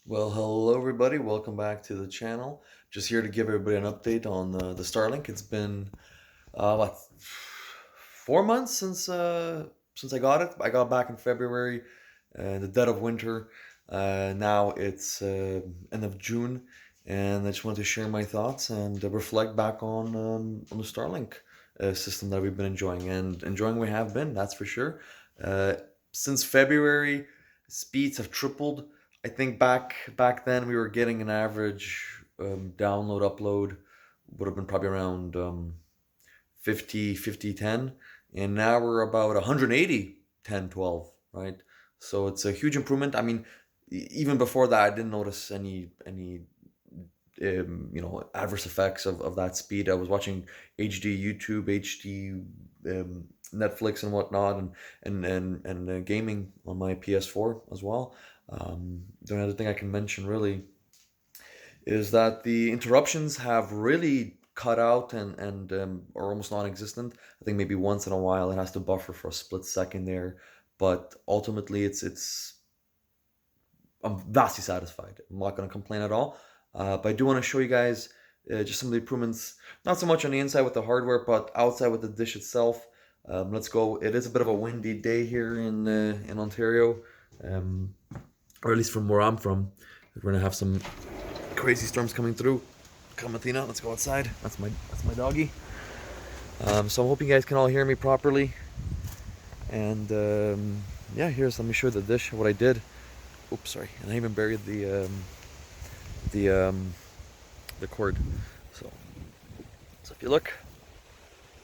Well, hello everybody. Welcome back to the channel. Just here to give everybody an update on the Starlink. It's been what 4 months since I got it. I got back in February, the dead of winter. Now it's end of June, and I just wanted to share my thoughts and reflect back on the Starlink system that we've been enjoying and enjoying we have been. That's for sure. Uh, since February, speeds have tripled. I think back then we were getting an average download upload would have been probably around 50 10, and now we're about 180 10 12, right? So it's a huge improvement. I mean, even before that I didn't notice any adverse effects of that speed. I was watching HD YouTube, HD Netflix and whatnot, and gaming on my PS4 as well. The only other thing I can mention really is that the interruptions have really cut out and are almost non-existent. I think maybe once in a while it has to buffer for a split second there, but ultimately it's I'm vastly satisfied. I'm not going to complain at all. But I do want to show you guys just some of the improvements, not so much on the inside with the hardware, but outside with the dish itself. Let's go. It is a bit of a windy day here in Ontario, um, or at least from where I'm from. We're gonna have some crazy storms coming through. Come, Athena, let's go outside. That's my doggy. So I'm hoping you guys can all hear me properly. And yeah, let me show you the dish. What I did. Oops, sorry. And I even buried the um, the cord. So if you look,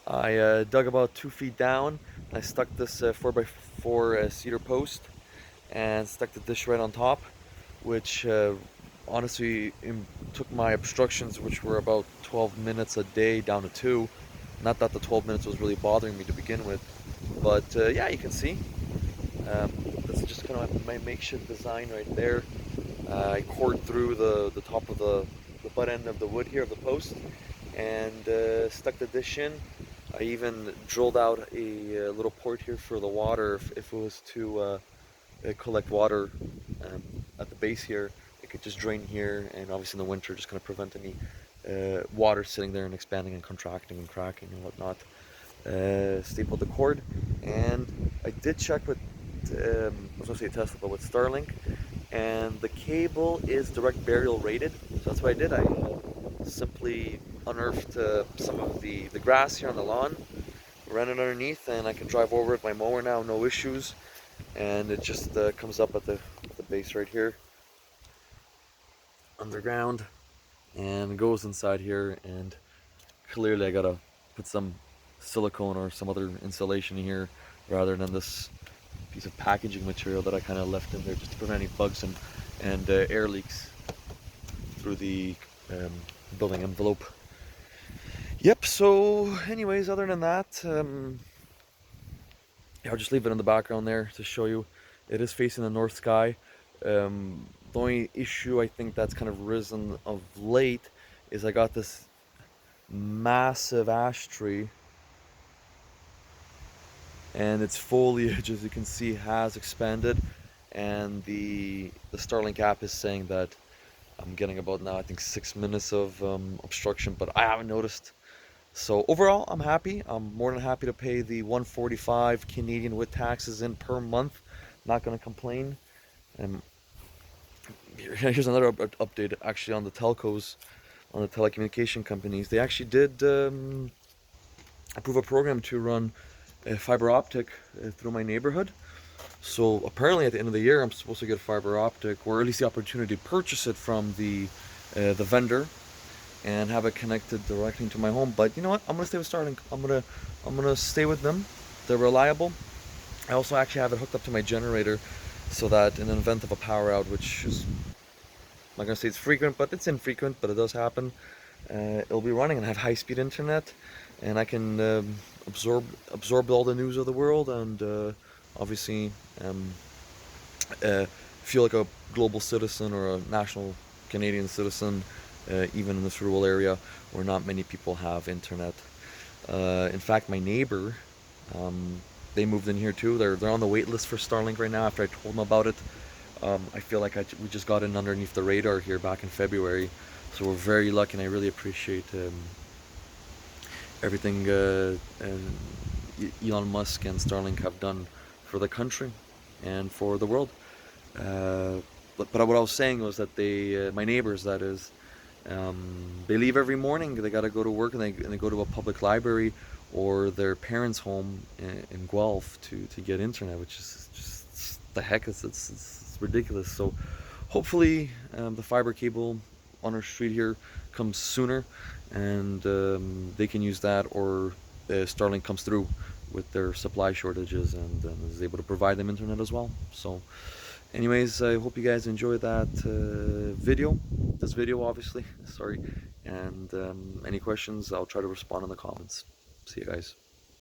I dug about 2 feet down. I stuck this 4x4 cedar post and stuck the dish right on top, which honestly took my obstructions, which were about 12 minutes a day, down to 2. Not that the 12 minutes was really bothering me to begin with, but yeah, you can see. This is just kind of my makeshift design right there. I cored through the top of the butt end of the wood here of the post and stuck the dish in. I even drilled out a little port here for the water if it was to collect water at the base here. It could just drain here, and obviously in the winter just kind of prevent any water sitting there and expanding and contracting and cracking and whatnot. Stapled the cord, and I did check with I was going to say Tesla, but with Starlink, and the cable is direct burial rated. So that's what I did. I simply unearthed some of the grass here on the lawn, ran it underneath, and I can drive over it with my mower now, no issues. And it just comes up at the base right here, underground, and goes inside here. And clearly I gotta put some silicone or some other insulation in here rather than this piece of packaging material that I kind of left in there just to prevent any bugs and air leaks through the um, building envelope. Yep. So, anyways, other than that, yeah, I'll just leave it in the background there to show you. It is facing the north sky. The only issue I think that's kind of risen of late is I got this massive ash tree, and its foliage, as you can see, has expanded. And the Starlink app is saying that I'm getting about now I think 6 minutes of obstruction, but I haven't noticed. So overall, I'm happy. I'm more than happy to pay the 145 Canadian with taxes in per month. Not going to complain. And here's another update actually on the telcos, on the telecommunication companies. They actually did approve a program to run a fiber optic through my neighborhood. So apparently at the end of the year, I'm supposed to get fiber optic, or at least the opportunity to purchase it from the vendor and have it connected directly to my home. But you know what? I'm gonna stay with Starlink. I'm gonna stay with them. They're reliable. I also actually have it hooked up to my generator, so that in an event of a power out, which is, I'm not gonna say it's frequent, but it's infrequent, but it does happen. It'll be running, and I have high-speed internet, and I can absorb all the news of the world, and obviously feel like a global citizen or a national Canadian citizen, even in this rural area where not many people have internet. In fact, my neighbor, they moved in here too. They're on the wait list for Starlink right now after I told them about it. I feel like we just got in underneath the radar here back in February, so we're very lucky, and I really appreciate everything Elon Musk and Starlink have done for the country and for the world. Uh, but what I was saying was that my neighbors, that is, they leave every morning. They got to go to work, and they go to a public library or their parents' home in Guelph to get internet, which is just the heck. It's ridiculous. So hopefully the fiber cable on our street here comes sooner, and they can use that, or Starlink comes through with their supply shortages and is able to provide them internet as well. So anyways, I hope you guys enjoyed that this video obviously, sorry, and any questions, I'll try to respond in the comments. See you guys.